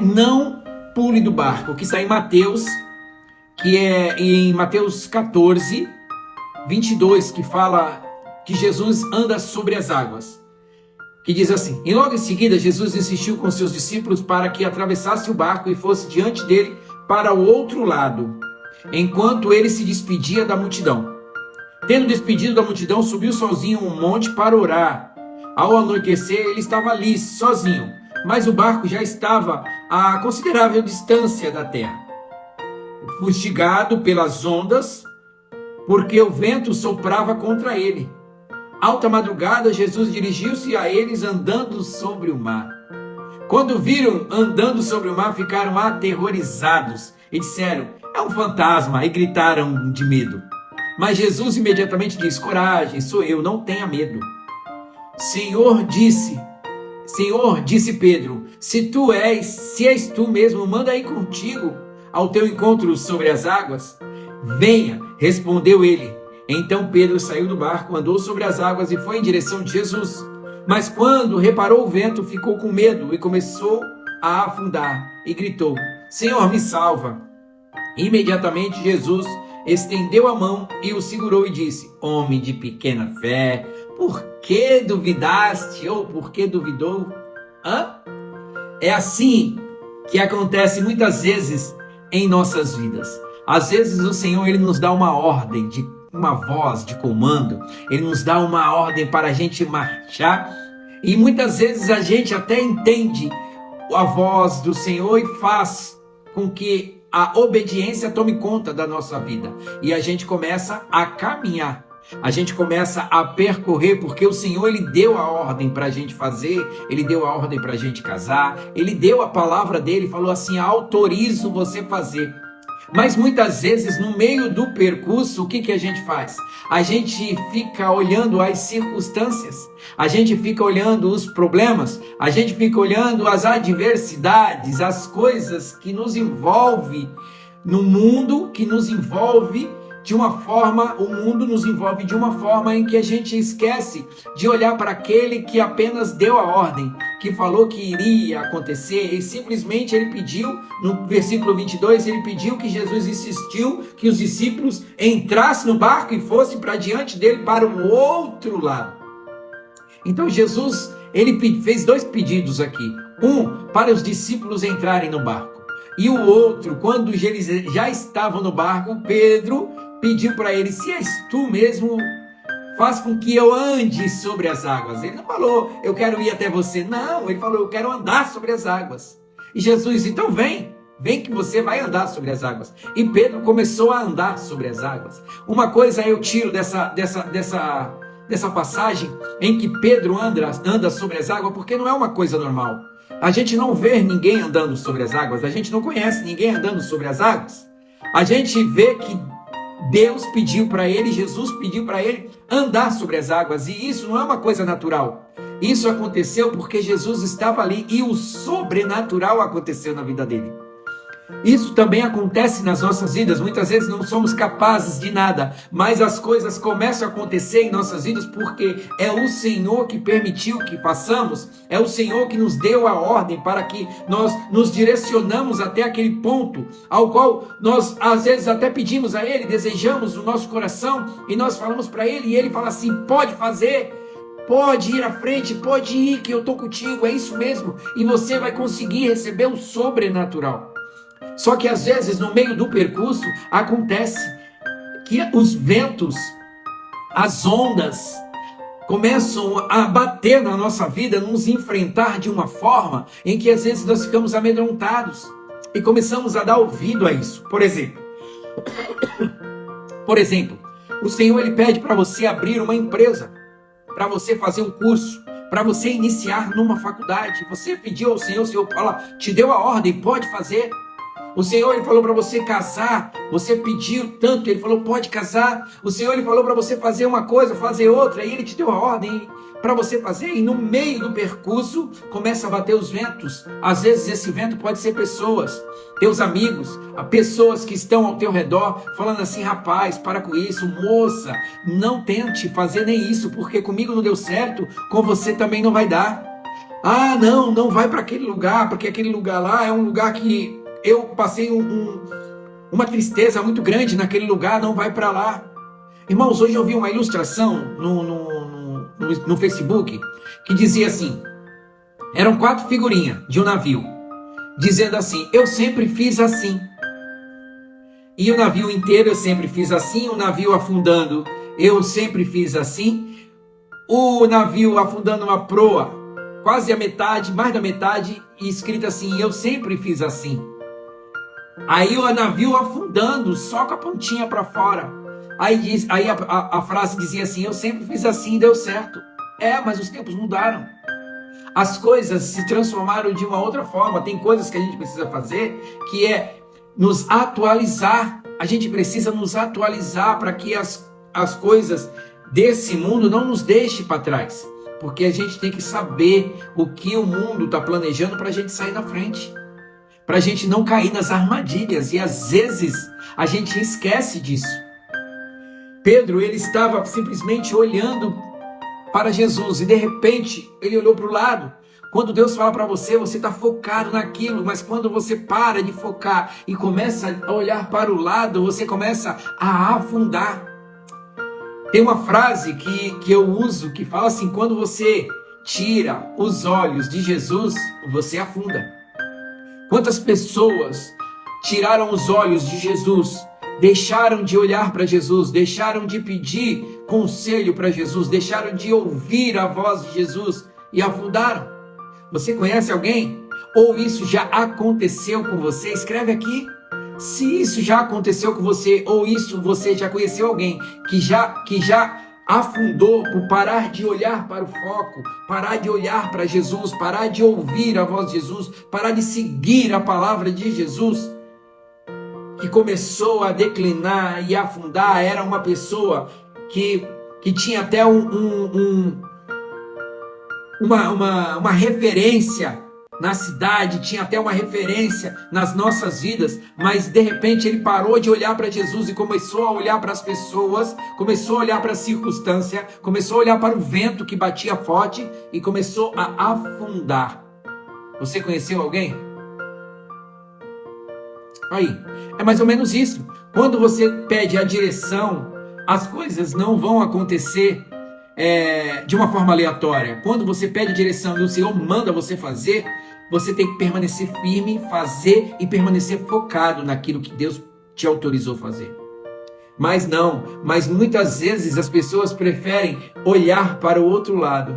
não pule do barco, que está em Mateus, que é em Mateus 14, 22, que fala que Jesus anda sobre as águas, que diz assim: e logo em seguida Jesus insistiu com seus discípulos para que atravessasse o barco e fosse diante dele para o outro lado, enquanto ele se despedia da multidão. Tendo despedido da multidão, subiu sozinho um monte para orar. Ao anoitecer, ele estava ali, sozinho, mas o barco já estava a considerável distância da terra, fustigado pelas ondas, porque o vento soprava contra ele. Alta madrugada, Jesus dirigiu-se a eles andando sobre o mar. Quando viram andando sobre o mar, ficaram aterrorizados e disseram: é um fantasma, e gritaram de medo. Mas Jesus imediatamente disse: coragem, sou eu, não tenha medo. Senhor, disse Pedro, se és tu mesmo, manda ir contigo ao teu encontro sobre as águas. Venha, respondeu ele. Então Pedro saiu do barco, andou sobre as águas e foi em direção de Jesus. Mas quando reparou o vento, ficou com medo e começou a afundar e gritou: Senhor, me salva. Imediatamente Jesus estendeu a mão e o segurou e disse: homem de pequena fé, por que duvidaste ou por que duvidou? É assim que acontece muitas vezes em nossas vidas. Às vezes o Senhor, ele nos dá uma ordem, uma voz de comando, ele nos dá uma ordem para a gente marchar, e muitas vezes a gente até entende a voz do Senhor e faz com que a obediência tome conta da nossa vida, e a gente começa a caminhar, a gente começa a percorrer, porque o Senhor, ele deu a ordem para a gente fazer, ele deu a ordem para a gente casar, ele deu a palavra dele, falou assim: autorizo você fazer. Mas muitas vezes no meio do percurso, o que a gente faz? A gente fica olhando as circunstâncias, a gente fica olhando os problemas, a gente fica olhando as adversidades, as coisas que nos envolvem no mundo, que nos envolve de uma forma, o mundo nos envolve de uma forma em que a gente esquece de olhar para aquele que apenas deu a ordem, que falou que iria acontecer, e simplesmente ele pediu, no versículo 22, ele pediu que Jesus insistiu que os discípulos entrassem no barco e fossem para diante dele para o outro lado. Então Jesus, ele fez dois pedidos aqui, um para os discípulos entrarem no barco, e o outro, quando eles já estavam no barco, Pedro pediu para ele: se és tu mesmo, faz com que eu ande sobre as águas. Ele não falou: eu quero ir até você. Não, ele falou: eu quero andar sobre as águas. E Jesus: então vem que você vai andar sobre as águas. E Pedro começou a andar sobre as águas. Uma coisa eu tiro dessa passagem em que Pedro anda sobre as águas, porque não é uma coisa normal. A gente não vê ninguém andando sobre as águas, a gente não conhece ninguém andando sobre as águas. A gente vê que Deus pediu para ele, Jesus pediu para ele andar sobre as águas, e isso não é uma coisa natural. Isso aconteceu porque Jesus estava ali e o sobrenatural aconteceu na vida dele. Isso também acontece nas nossas vidas. Muitas vezes não somos capazes de nada, mas as coisas começam a acontecer em nossas vidas porque é o Senhor que permitiu que façamos, é o Senhor que nos deu a ordem para que nós nos direcionamos até aquele ponto ao qual nós às vezes até pedimos a Ele, desejamos no nosso coração, e nós falamos para Ele, e Ele fala assim: pode fazer, pode ir à frente, pode ir que eu estou contigo, é isso mesmo, e você vai conseguir receber o sobrenatural. Só que às vezes no meio do percurso acontece que os ventos, as ondas começam a bater na nossa vida, nos enfrentar de uma forma em que às vezes nós ficamos amedrontados e começamos a dar ouvido a isso. Por exemplo, o Senhor, ele pede para você abrir uma empresa, para você fazer um curso, para você iniciar numa faculdade. Você pediu ao Senhor, o Senhor te deu a ordem, pode fazer. O Senhor, ele falou para você casar, você pediu tanto, ele falou: pode casar. O Senhor, ele falou para você fazer uma coisa, fazer outra, e ele te deu a ordem para você fazer, e no meio do percurso começa a bater os ventos. Às vezes esse vento pode ser pessoas, teus amigos, pessoas que estão ao teu redor, falando assim: rapaz, para com isso, moça, não tente fazer nem isso, porque comigo não deu certo, com você também não vai dar. Ah, não, não vai para aquele lugar, porque aquele lugar lá é um lugar que eu passei uma tristeza muito grande naquele lugar, não vai para lá. Irmãos, hoje eu vi uma ilustração no Facebook que dizia assim, eram 4 figurinhas de um navio, dizendo assim, eu sempre fiz assim. E o navio inteiro eu sempre fiz assim, o navio afundando eu sempre fiz assim, o navio afundando uma proa, quase a metade, mais da metade, e escrito assim, eu sempre fiz assim. Aí o navio afundando, só com a pontinha para fora. Aí a frase dizia assim, eu sempre fiz assim, deu certo. Mas os tempos mudaram. As coisas se transformaram de uma outra forma. Tem coisas que a gente precisa fazer, que é nos atualizar. A gente precisa nos atualizar para que as coisas desse mundo não nos deixem para trás. Porque a gente tem que saber o que o mundo está planejando para a gente sair na frente. Para a gente não cair nas armadilhas. E às vezes a gente esquece disso. Pedro, ele estava simplesmente olhando para Jesus e de repente ele olhou para o lado. Quando Deus fala para você, você está focado naquilo, mas quando você para de focar e começa a olhar para o lado, você começa a afundar. Tem uma frase que eu uso que fala assim, quando você tira os olhos de Jesus, você afunda. Quantas pessoas tiraram os olhos de Jesus, deixaram de olhar para Jesus, deixaram de pedir conselho para Jesus, deixaram de ouvir a voz de Jesus e afundaram? Você conhece alguém? Ou isso já aconteceu com você? Escreve aqui. Se isso já aconteceu com você, ou isso você já conheceu alguém que já afundou por parar de olhar para o foco, parar de olhar para Jesus, parar de ouvir a voz de Jesus, parar de seguir a palavra de Jesus, que começou a declinar e afundar, era uma pessoa que tinha até uma referência na cidade, tinha até uma referência nas nossas vidas, mas de repente ele parou de olhar para Jesus e começou a olhar para as pessoas, começou a olhar para a circunstância, começou a olhar para o vento que batia forte e começou a afundar. Você conheceu alguém? Aí, é mais ou menos isso. Quando você pede a direção, as coisas não vão acontecer de uma forma aleatória. Quando você pede a direção e o Senhor manda você fazer, você tem que permanecer firme, fazer e permanecer focado naquilo que Deus te autorizou fazer. Mas muitas vezes as pessoas preferem olhar para o outro lado,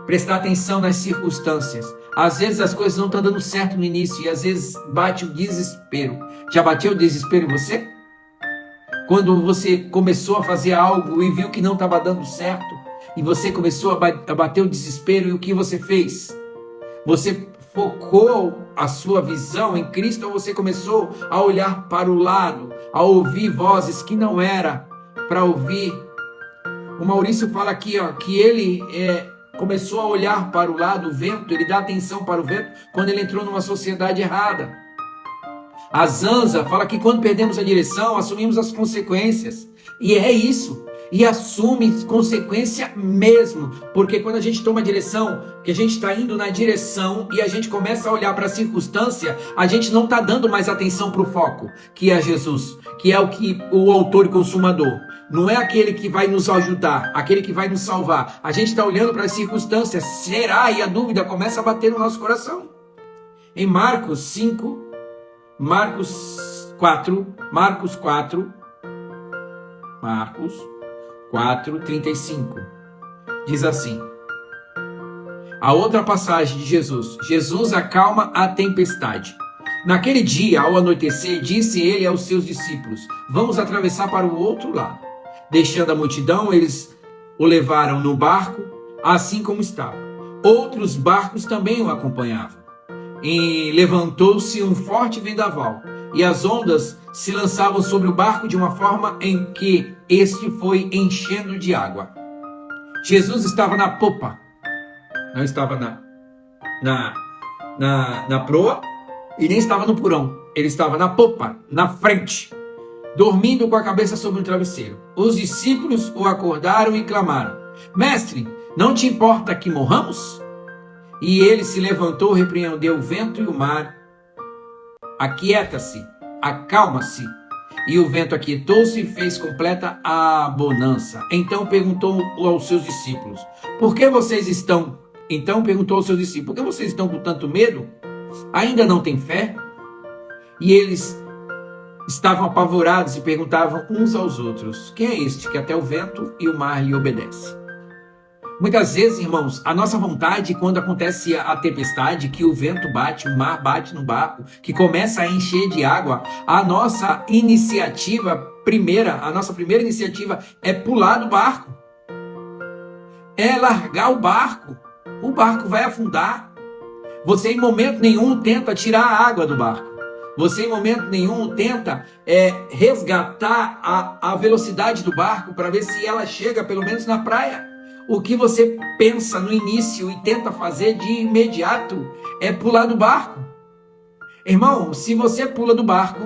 prestar atenção nas circunstâncias. Às vezes as coisas não estão dando certo no início e às vezes bate o desespero. Já bateu o desespero em você? Quando você começou a fazer algo e viu que não estava dando certo, e você começou a bater o desespero, e o que você fez? Você focou a sua visão em Cristo, ou você começou a olhar para o lado, a ouvir vozes que não era para ouvir? O Maurício fala aqui, que ele começou a olhar para o lado, o vento, ele dá atenção para o vento quando ele entrou numa sociedade errada. A Zanza fala que quando perdemos a direção, assumimos as consequências. E é isso. E assume consequência mesmo. Porque quando a gente toma a direção, que a gente está indo na direção e a gente começa a olhar para a circunstância, a gente não está dando mais atenção para o foco, que é Jesus, que é o autor e consumador. Não é aquele que vai nos ajudar, aquele que vai nos salvar. A gente está olhando para as circunstâncias. Será? E a dúvida começa a bater no nosso coração. Em Marcos 4:35 diz assim: a outra passagem de Jesus acalma a tempestade. Naquele dia, ao anoitecer, disse ele aos seus discípulos: vamos atravessar para o outro lado. Deixando a multidão, eles o levaram no barco, assim como estava. Outros barcos também o acompanhavam. E levantou-se um forte vendaval, e as ondas se lançavam sobre o barco de uma forma em que este foi enchendo de água. Jesus estava na popa, não estava na proa e nem estava no porão. Ele estava na popa, na frente, dormindo com a cabeça sobre um travesseiro. Os discípulos o acordaram e clamaram: mestre, não te importa que morramos? E ele se levantou, repreendeu o vento e o mar. Aquieta-se, acalma-se. E o vento aquietou-se e fez completa a bonança. Então perguntou aos seus discípulos: por que vocês estão? Então perguntou aos seus discípulos: por que vocês estão com tanto medo? Ainda não têm fé? E eles estavam apavorados e perguntavam uns aos outros: quem é este que até o vento e o mar lhe obedece? Muitas vezes, irmãos, a nossa vontade, quando acontece a tempestade, que o vento bate, o mar bate no barco, que começa a encher de água, a nossa primeira iniciativa é pular do barco, é largar o barco vai afundar. Você em momento nenhum tenta tirar a água do barco, você em momento nenhum tenta resgatar a velocidade do barco para ver se ela chega pelo menos na praia. O que você pensa no início e tenta fazer de imediato é pular do barco. Irmão, se você pula do barco,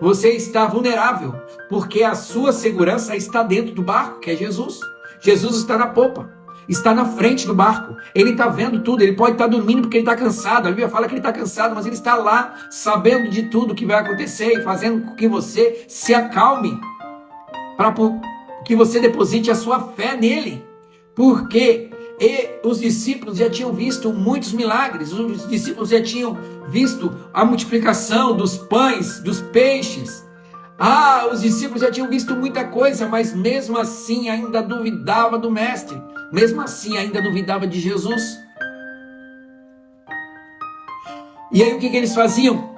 você está vulnerável, porque a sua segurança está dentro do barco, que é Jesus. Jesus está na popa, está na frente do barco. Ele está vendo tudo, ele pode estar dormindo porque ele está cansado. A Bíblia fala que ele está cansado, mas ele está lá, sabendo de tudo que vai acontecer e fazendo com que você se acalme, para que você deposite a sua fé nele. Porque os discípulos já tinham visto muitos milagres, os discípulos já tinham visto a multiplicação dos pães, dos peixes. Os discípulos já tinham visto muita coisa, mas mesmo assim ainda duvidava do mestre, mesmo assim ainda duvidava de Jesus. E aí o que eles faziam?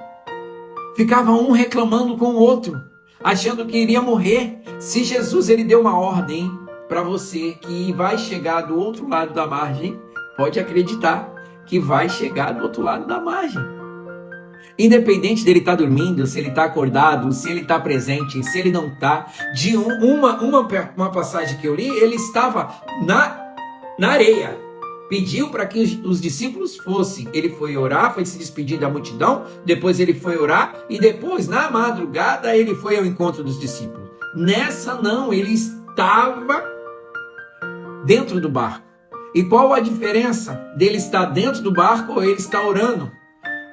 Ficavam um reclamando com o outro, achando que iria morrer. Se Jesus ele deu uma ordem para você que vai chegar do outro lado da margem, pode acreditar que vai chegar do outro lado da margem. Independente dele estar dormindo, se ele está acordado, se ele está presente, se ele não está. De uma passagem que eu li, ele estava na areia. Pediu para que os discípulos fossem. Ele foi orar, foi se despedir da multidão, depois ele foi orar e depois, na madrugada, ele foi ao encontro dos discípulos. Nessa não, ele estava dentro do barco. E qual a diferença dele estar dentro do barco ou ele estar orando?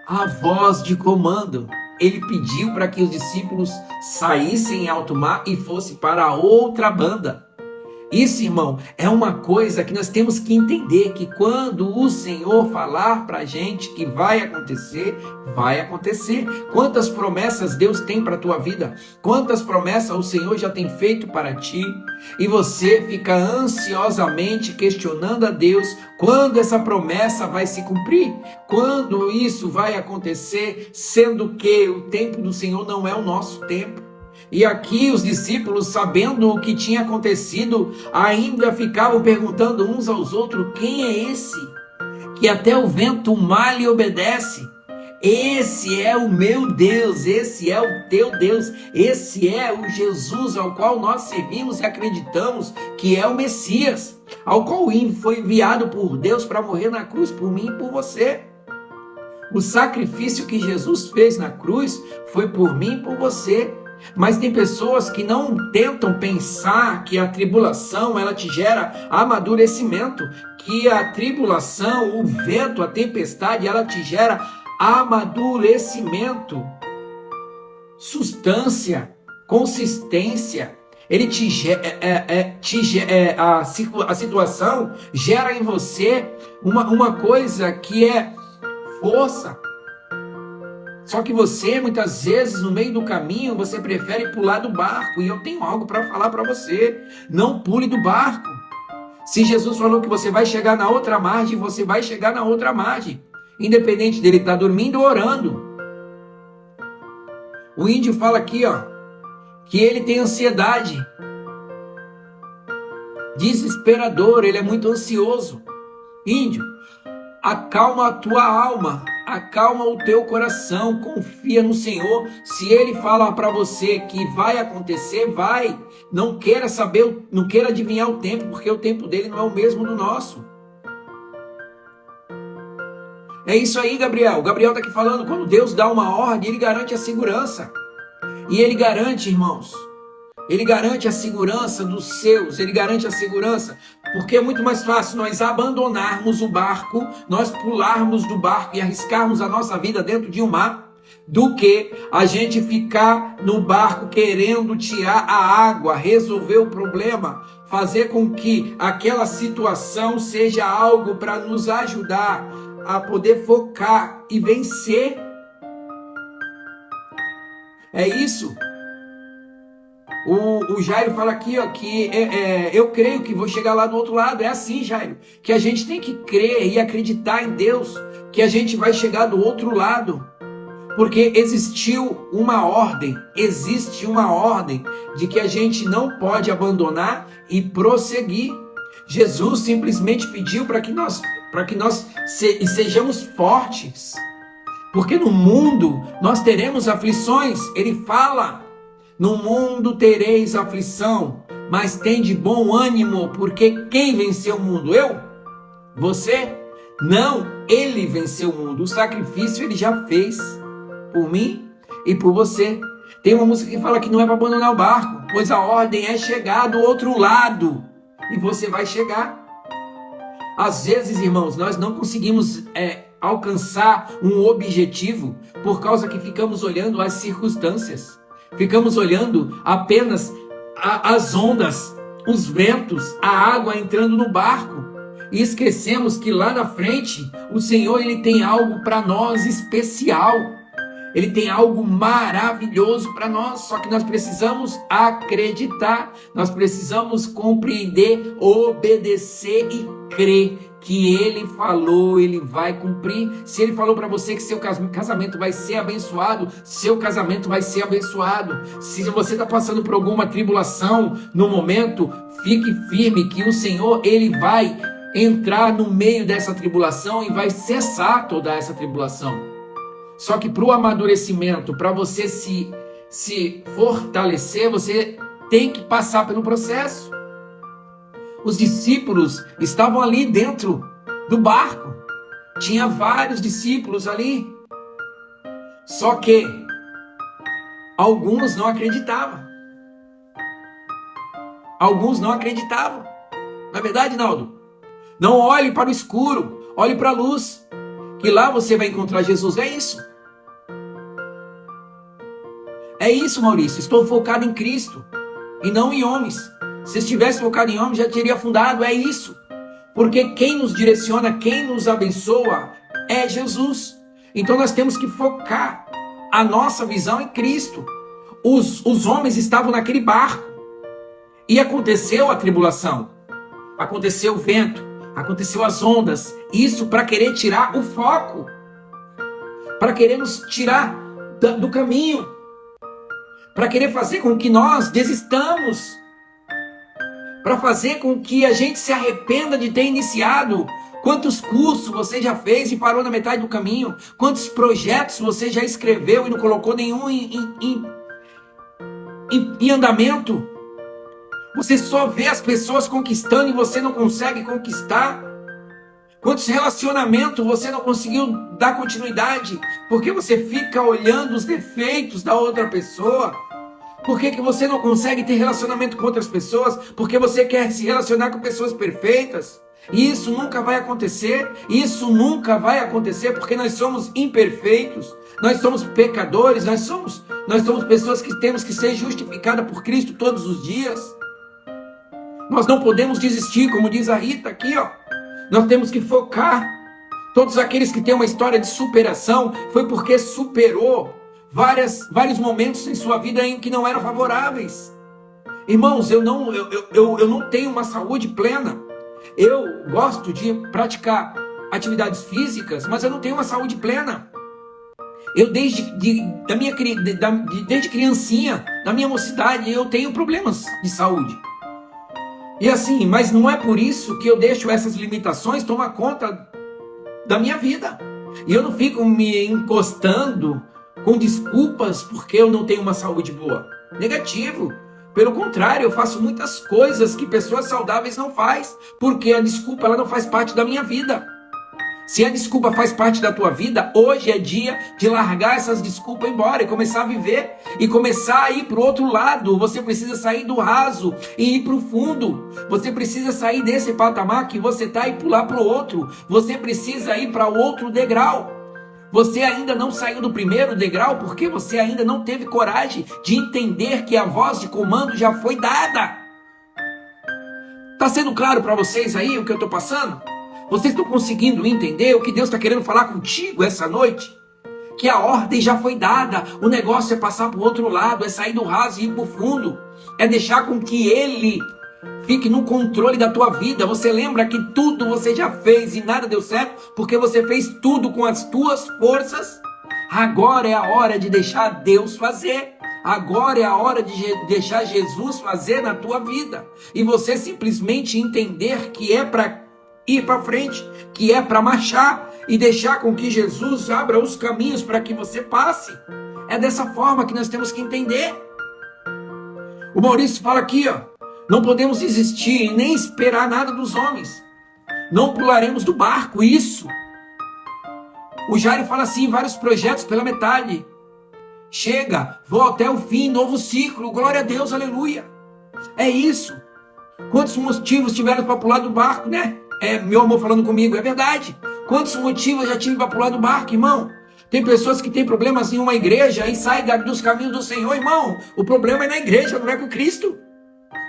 A voz de comando. Ele pediu para que os discípulos saíssem em alto mar e fossem para a outra banda. Isso, irmão, é uma coisa que nós temos que entender, que quando o Senhor falar para a gente que vai acontecer, vai acontecer. Quantas promessas Deus tem para a tua vida? Quantas promessas o Senhor já tem feito para ti? E você fica ansiosamente questionando a Deus quando essa promessa vai se cumprir, quando isso vai acontecer, sendo que o tempo do Senhor não é o nosso tempo. E aqui os discípulos, sabendo o que tinha acontecido, ainda ficavam perguntando uns aos outros: quem é esse que até o vento, o mar lhe obedece? Esse é o meu Deus, esse é o teu Deus, esse é o Jesus ao qual nós servimos e acreditamos que é o Messias, ao qual foi enviado por Deus para morrer na cruz por mim e por você. O sacrifício que Jesus fez na cruz foi por mim e por você. Mas tem pessoas que não tentam pensar que a tribulação ela te gera amadurecimento, que a tribulação, o vento, a tempestade, ela te gera amadurecimento, substância, consistência. Ele a situação gera em você uma coisa que é força. Só que você, muitas vezes, no meio do caminho, você prefere pular do barco. E eu tenho algo para falar para você. Não pule do barco. Se Jesus falou que você vai chegar na outra margem, você vai chegar na outra margem. Independente dele estar dormindo ou orando. O índio fala aqui, que ele tem ansiedade. Desesperador, ele é muito ansioso. Índio, acalma a tua alma. Acalma o teu coração, confia no Senhor. Se Ele fala para você que vai acontecer, vai. Não queira saber, não queira adivinhar o tempo, porque o tempo dele não é o mesmo do nosso. É isso aí, Gabriel. O Gabriel está aqui falando, quando Deus dá uma ordem, Ele garante a segurança. E Ele garante, irmãos, Ele garante a segurança dos seus, Ele garante a segurança. Porque é muito mais fácil nós abandonarmos o barco, nós pularmos do barco e arriscarmos a nossa vida dentro de um mar, do que a gente ficar no barco querendo tirar a água, resolver o problema, fazer com que aquela situação seja algo para nos ajudar a poder focar e vencer. É isso. O Jairo fala aqui, ó, que eu creio que vou chegar lá do outro lado. É assim, Jairo, que a gente tem que crer e acreditar em Deus, que a gente vai chegar do outro lado. Porque existe uma ordem de que a gente não pode abandonar e prosseguir. Jesus simplesmente pediu para que nós sejamos fortes. Porque no mundo nós teremos aflições. Ele fala: no mundo tereis aflição, mas tende bom ânimo, porque quem venceu o mundo? Eu? Você? Não, ele venceu o mundo. O sacrifício ele já fez por mim e por você. Tem uma música que fala que não é para abandonar o barco, pois a ordem é chegar do outro lado, e você vai chegar. Às vezes, irmãos, nós não conseguimos alcançar um objetivo por causa que ficamos olhando as circunstâncias. Ficamos olhando apenas as ondas, os ventos, a água entrando no barco. E esquecemos que lá na frente o Senhor ele tem algo para nós especial. Ele tem algo maravilhoso para nós. Só que nós precisamos acreditar. Nós precisamos compreender, obedecer e crer que Ele falou, Ele vai cumprir. Se Ele falou para você que seu casamento vai ser abençoado, seu casamento vai ser abençoado. Se você está passando por alguma tribulação no momento, fique firme que o Senhor, Ele vai entrar no meio dessa tribulação e vai cessar toda essa tribulação. Só que para o amadurecimento, para você se fortalecer, você tem que passar pelo processo. Os discípulos estavam ali dentro do barco. Tinha vários discípulos ali. Só que alguns não acreditavam. Alguns não acreditavam. Não é verdade, Naldo? Não olhe para o escuro, olhe para a luz, que lá você vai encontrar Jesus. É isso. É isso, Maurício. Estou focado em Cristo e não em homens. Se estivesse focado em homens, já teria afundado. É isso. Porque quem nos direciona, quem nos abençoa é Jesus. Então nós temos que focar a nossa visão em Cristo. Os homens estavam naquele barco e aconteceu a tribulação, aconteceu o vento, aconteceu as ondas. Isso para querer tirar o foco, para querer nos tirar do caminho, para querer fazer com que nós desistamos, para fazer com que a gente se arrependa de ter iniciado. Quantos cursos você já fez e parou na metade do caminho? Quantos projetos você já escreveu e não colocou nenhum em andamento? Você só vê as pessoas conquistando e você não consegue conquistar. Quantos relacionamentos você não conseguiu dar continuidade? Porque você fica olhando os defeitos da outra pessoa. Por que você não consegue ter relacionamento com outras pessoas? Porque você quer se relacionar com pessoas perfeitas. E isso nunca vai acontecer. Isso nunca vai acontecer porque nós somos imperfeitos. Nós somos pecadores. Nós somos pessoas que temos que ser justificadas por Cristo todos os dias. Nós não podemos desistir, como diz a Rita aqui, ó. Nós temos que focar. Todos aqueles que têm uma história de superação foi porque superou vários momentos em sua vida em que não eram favoráveis. Irmãos, eu não tenho uma saúde plena. Eu gosto de praticar atividades físicas, mas eu não tenho uma saúde plena. Eu desde criancinha, da minha mocidade, eu tenho problemas de saúde. E assim, mas não é por isso que eu deixo essas limitações tomar conta da minha vida. E eu não fico me encostando com desculpas porque eu não tenho uma saúde boa. Negativo. Pelo contrário, eu faço muitas coisas que pessoas saudáveis não fazem, porque a desculpa ela não faz parte da minha vida. Se a desculpa faz parte da tua vida, hoje é dia de largar essas desculpas embora e começar a viver e começar a ir para o outro lado. Você precisa sair do raso e ir para o fundo. Você precisa sair desse patamar que você está e pular para o outro. Você precisa ir para o outro degrau. Você ainda não saiu do primeiro degrau porque você ainda não teve coragem de entender que a voz de comando já foi dada. Está sendo claro para vocês aí o que eu estou passando? Vocês estão conseguindo entender o que Deus está querendo falar contigo essa noite? Que a ordem já foi dada, o negócio é passar para o outro lado, é sair do raso e ir para o fundo, é deixar com que Ele fique no controle da tua vida. Você lembra que tudo você já fez e nada deu certo, porque você fez tudo com as tuas forças? Agora é a hora de deixar Deus fazer. Agora é a hora de deixar Jesus fazer na tua vida. E você simplesmente entender que é para ir para frente, que é para marchar e deixar com que Jesus abra os caminhos para que você passe. É dessa forma que nós temos que entender. O Maurício fala aqui, ó, não podemos desistir e nem esperar nada dos homens. Não pularemos do barco, isso. O Jairo fala assim, vários projetos pela metade. Chega, vou até o fim, novo ciclo, glória a Deus, aleluia. É isso. Quantos motivos tiveram para pular do barco, né? É meu amor falando comigo, é verdade. Quantos motivos eu já tive para pular do barco, irmão? Tem pessoas que têm problemas em uma igreja e saem dos caminhos do Senhor, irmão. O problema é na igreja, não é com Cristo.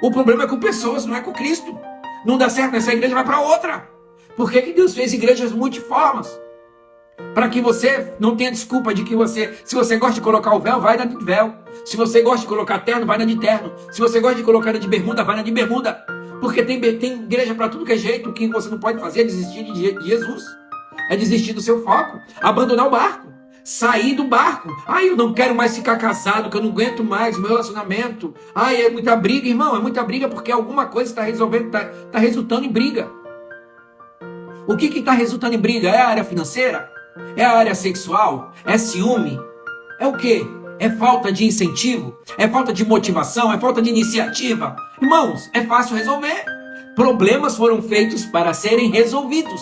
O problema é com pessoas, não é com Cristo. Não dá certo nessa igreja, vai para outra. Por que Deus fez igrejas multiformes? Para que você não tenha desculpa de que se você gosta de colocar o véu, vai na de véu. Se você gosta de colocar terno, vai na de terno. Se você gosta de colocar na de bermuda, vai na de bermuda. Porque tem igreja para tudo que é jeito. O que você não pode fazer é desistir de Jesus. É desistir do seu foco. Abandonar o barco. Sair do barco. Ai, eu não quero mais ficar casado, que eu não aguento mais o meu relacionamento. Ai, é muita briga, irmão. É muita briga porque alguma coisa está resolvendo, está resultando em briga. O que está resultando em briga? É a área financeira? É a área sexual? É ciúme? É o quê? É falta de incentivo? É falta de motivação? É falta de iniciativa? Irmãos, é fácil resolver. Problemas foram feitos para serem resolvidos.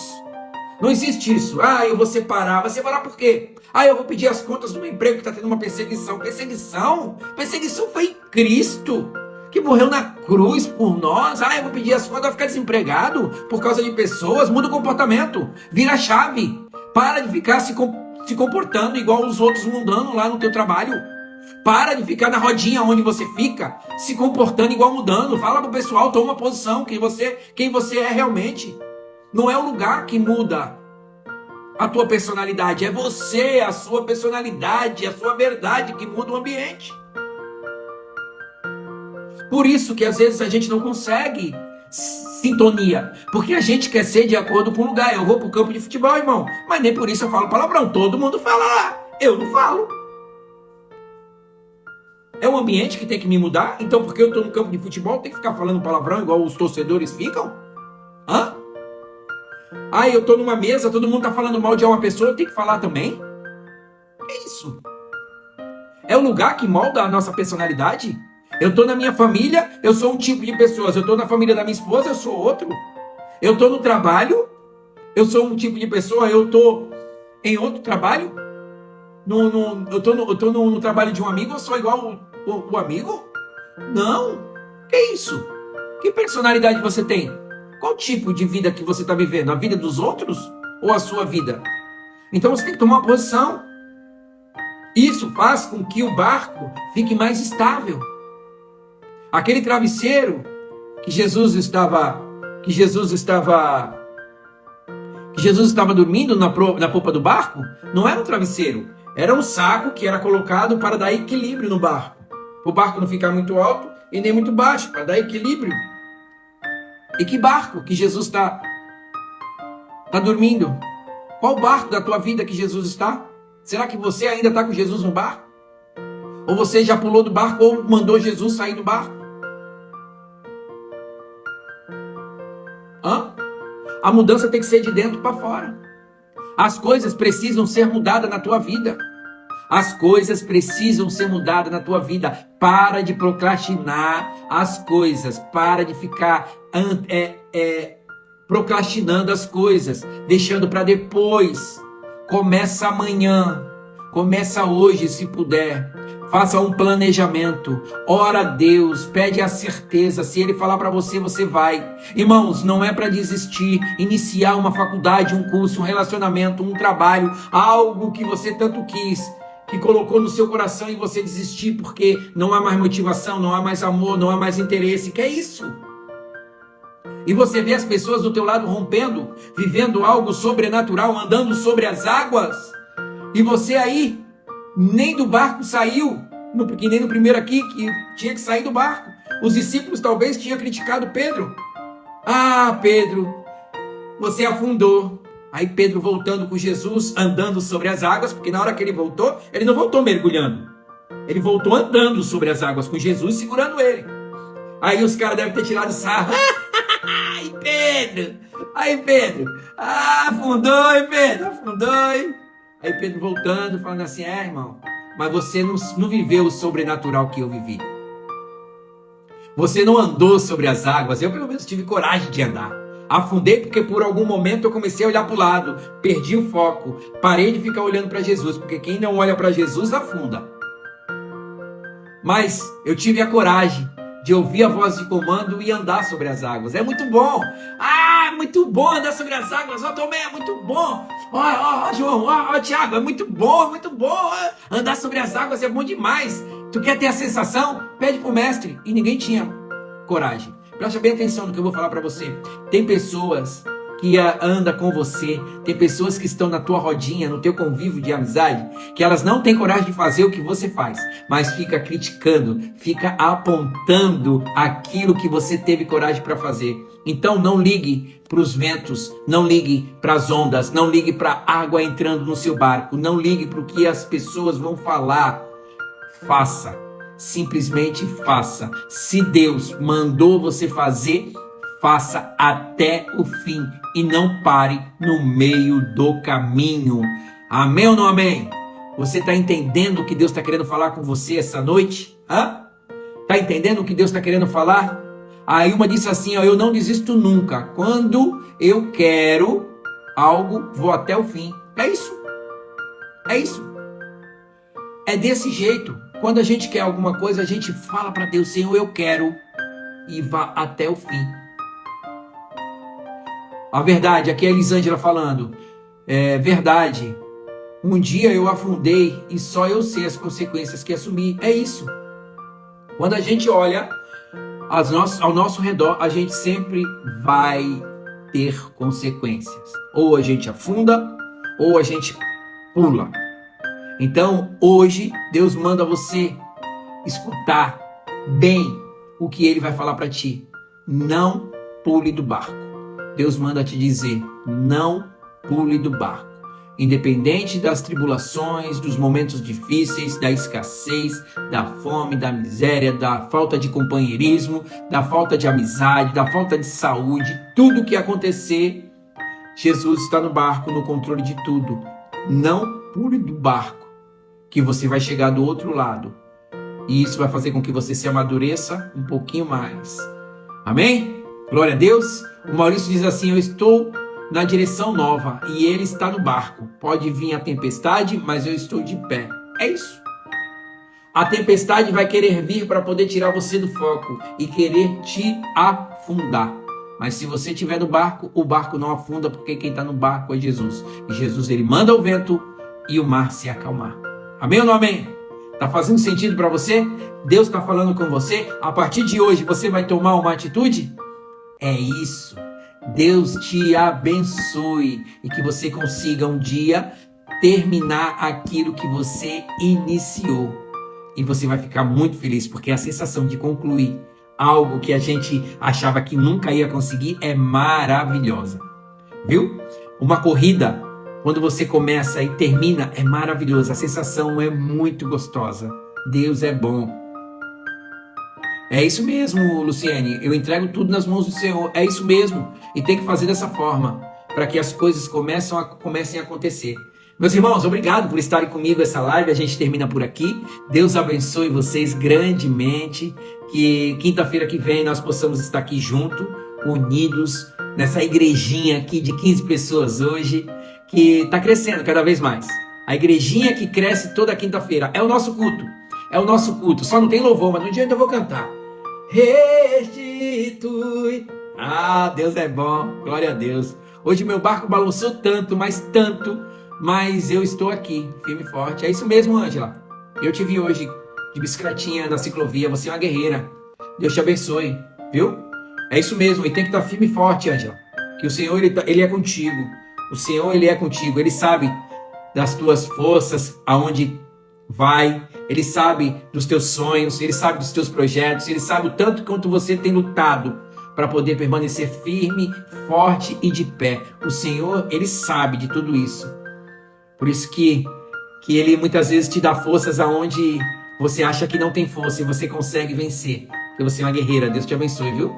Não existe isso. Ah, eu vou separar. Vai separar por quê? Ah, eu vou pedir as contas do meu emprego que está tendo uma perseguição. Perseguição? Perseguição foi em Cristo, que morreu na cruz por nós. Ah, eu vou pedir as contas, vai ficar desempregado por causa de pessoas. Muda o comportamento. Vira a chave. Para de ficar se comportando igual os outros mundanos lá no teu trabalho. Para de ficar na rodinha onde você fica, se comportando igual mudando. Fala pro pessoal, toma uma posição, quem você é realmente. Não é o lugar que muda a tua personalidade, é você, a sua personalidade, a sua verdade que muda o ambiente. Por isso que às vezes a gente não consegue sintonia, porque a gente quer ser de acordo com o lugar. Eu vou pro campo de futebol, irmão, mas nem por isso eu falo palavrão. Todo mundo fala lá, eu não falo. É o ambiente que tem que me mudar? Então porque eu estou no campo de futebol, tem que ficar falando palavrão igual os torcedores ficam? Hã? Ah, eu estou numa mesa, todo mundo está falando mal de uma pessoa, eu tenho que falar também? É isso. É o lugar que molda a nossa personalidade? Eu estou na minha família, eu sou um tipo de pessoa. Eu estou na família da minha esposa, eu sou outro. Eu estou no trabalho, eu sou um tipo de pessoa. Eu estou em outro trabalho. Eu estou no trabalho de um amigo, eu sou igual o amigo? Não. Que isso? Que personalidade você tem? Qual tipo de vida que você está vivendo? A vida dos outros ou a sua vida? Então você tem que tomar uma posição. Isso faz com que o barco fique mais estável. Aquele travesseiro que Jesus estava dormindo na popa do barco, não era um travesseiro, era um saco que era colocado para dar equilíbrio no barco. Para o barco não ficar muito alto e nem muito baixo, para dar equilíbrio. E que barco que Jesus está dormindo? Qual barco da tua vida que Jesus está? Será que você ainda está com Jesus no barco? Ou você já pulou do barco ou mandou Jesus sair do barco? A mudança tem que ser de dentro para fora. As coisas precisam ser mudadas na tua vida. As coisas precisam ser mudadas na tua vida. Para de procrastinar as coisas. Para de ficar procrastinando as coisas, deixando para depois. Começa amanhã, começa hoje se puder. Faça um planejamento, ora a Deus, pede a certeza, se Ele falar para você, você vai. Irmãos, não é para desistir, iniciar uma faculdade, um curso, um relacionamento, um trabalho, algo que você tanto quis, que colocou no seu coração e você desistir porque não há mais motivação, não há mais amor, não há mais interesse. Que é isso? E você vê as pessoas do teu lado rompendo, vivendo algo sobrenatural, andando sobre as águas, e você aí nem do barco saiu, porque nem no primeiro aqui, que tinha que sair do barco. Os discípulos talvez tinham criticado Pedro. Ah, Pedro, você afundou. Aí Pedro voltando com Jesus, andando sobre as águas, porque na hora que ele voltou, ele não voltou mergulhando. Ele voltou andando sobre as águas, com Jesus segurando ele. Aí os caras devem ter tirado sarro. Ai, Pedro! Aí, Pedro! Ah, afundou, hein, Pedro? Afundou, hein? Aí Pedro voltando, falando assim, irmão, mas você não viveu o sobrenatural que eu vivi. Você não andou sobre as águas. Eu pelo menos tive coragem de andar. Afundei porque por algum momento eu comecei a olhar para o lado, perdi o foco, parei de ficar olhando para Jesus, porque quem não olha para Jesus afunda. Mas eu tive a coragem de ouvir a voz de comando e andar sobre as águas. É muito bom. Ah, é muito bom andar sobre as águas. Ó, Tomé, é muito bom. Ó, João, ó, Tiago, é muito bom, muito bom. Andar sobre as águas é bom demais. Tu quer ter a sensação? Pede pro mestre. E ninguém tinha coragem. Presta bem atenção no que eu vou falar para você. Tem pessoas que andam com você, tem pessoas que estão na tua rodinha, no teu convívio de amizade, que elas não têm coragem de fazer o que você faz, mas fica criticando, fica apontando aquilo que você teve coragem para fazer. Então não ligue para os ventos, não ligue para as ondas, não ligue para a água entrando no seu barco, não ligue para o que as pessoas vão falar. Faça, simplesmente faça. Se Deus mandou você fazer, faça até o fim e não pare no meio do caminho. Amém ou não amém? Você está entendendo o que Deus está querendo falar com você essa noite? Está entendendo o que Deus está querendo falar? Aí uma disse assim, eu não desisto nunca. Quando eu quero algo, vou até o fim. É isso. É isso. É desse jeito. Quando a gente quer alguma coisa, a gente fala para Deus, Senhor, eu quero, e vá até o fim. A verdade, aqui é a Elisângela falando, é verdade, um dia eu afundei e só eu sei as consequências que assumi. É isso. Quando a gente olha ao nosso redor, a gente sempre vai ter consequências. Ou a gente afunda, ou a gente pula. Então, hoje, Deus manda você escutar bem o que Ele vai falar para ti. Não pule do barco. Deus manda te dizer, não pule do barco. Independente das tribulações, dos momentos difíceis, da escassez, da fome, da miséria, da falta de companheirismo, da falta de amizade, da falta de saúde, tudo que acontecer, Jesus está no barco, no controle de tudo. Não pule do barco, que você vai chegar do outro lado. E isso vai fazer com que você se amadureça um pouquinho mais. Amém? Glória a Deus. O Maurício diz assim, eu estou na direção nova e ele está no barco. Pode vir a tempestade, mas eu estou de pé. É isso. A tempestade vai querer vir para poder tirar você do foco e querer te afundar. Mas se você estiver no barco, o barco não afunda, porque quem está no barco é Jesus. E Jesus, ele manda o vento e o mar se acalmar. Amém ou não amém? Está fazendo sentido para você? Deus está falando com você? A partir de hoje você vai tomar uma atitude? É isso. Deus te abençoe e que você consiga um dia terminar aquilo que você iniciou. E você vai ficar muito feliz, porque a sensação de concluir algo que a gente achava que nunca ia conseguir é maravilhosa. Viu? Uma corrida, quando você começa e termina, é maravilhosa. A sensação é muito gostosa. Deus é bom. É isso mesmo, Luciene. Eu entrego tudo nas mãos do Senhor. É isso mesmo. E tem que fazer dessa forma, para que as coisas comecem a acontecer. Meus irmãos, obrigado por estarem comigo essa live. A gente termina por aqui. Deus abençoe vocês grandemente. Que quinta-feira que vem nós possamos estar aqui junto unidos nessa igrejinha aqui de 15 pessoas hoje, que está crescendo cada vez mais. A igrejinha que cresce toda quinta-feira. É o nosso culto. É o nosso culto. Só não tem louvor, mas no dia eu vou cantar. Restitui. Ah, Deus é bom. Glória a Deus. Hoje meu barco balançou tanto, mas eu estou aqui, firme e forte. É isso mesmo, Ângela. Eu te vi hoje de bicicletinha na ciclovia. Você é uma guerreira. Deus te abençoe, viu? É isso mesmo. E tem que estar firme e forte, Ângela. Que o Senhor, ele é contigo. O Senhor, ele é contigo. Ele sabe das tuas forças, aonde vai. Ele sabe dos teus sonhos. Ele sabe dos teus projetos. Ele sabe o tanto quanto você tem lutado para poder permanecer firme, forte e de pé. O Senhor, ele sabe de tudo isso. Por isso que ele muitas vezes te dá forças aonde você acha que não tem força e você consegue vencer. Porque você é uma guerreira. Deus te abençoe, viu?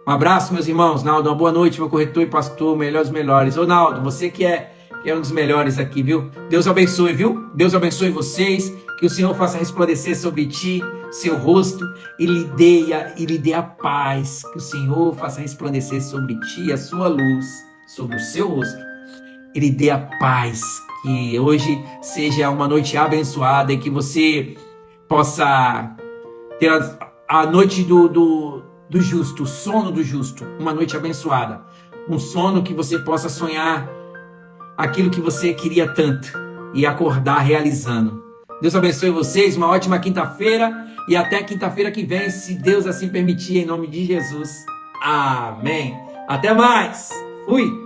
Um abraço, meus irmãos. Naldo, uma boa noite, meu corretor e pastor, melhor dos melhores. Ô, Naldo, você que é um dos melhores aqui, viu? Deus abençoe, viu? Deus abençoe vocês. Que o Senhor faça resplandecer sobre ti seu rosto e lhe dê a paz. Que o Senhor faça resplandecer sobre ti a sua luz, sobre o seu rosto. E lhe dê a paz. Que hoje seja uma noite abençoada e que você possa ter a noite do justo, o sono do justo, uma noite abençoada, um sono que você possa sonhar aquilo que você queria tanto e acordar realizando. Deus abençoe vocês, uma ótima quinta-feira e até quinta-feira que vem, se Deus assim permitir, em nome de Jesus. Amém. Até mais. Fui.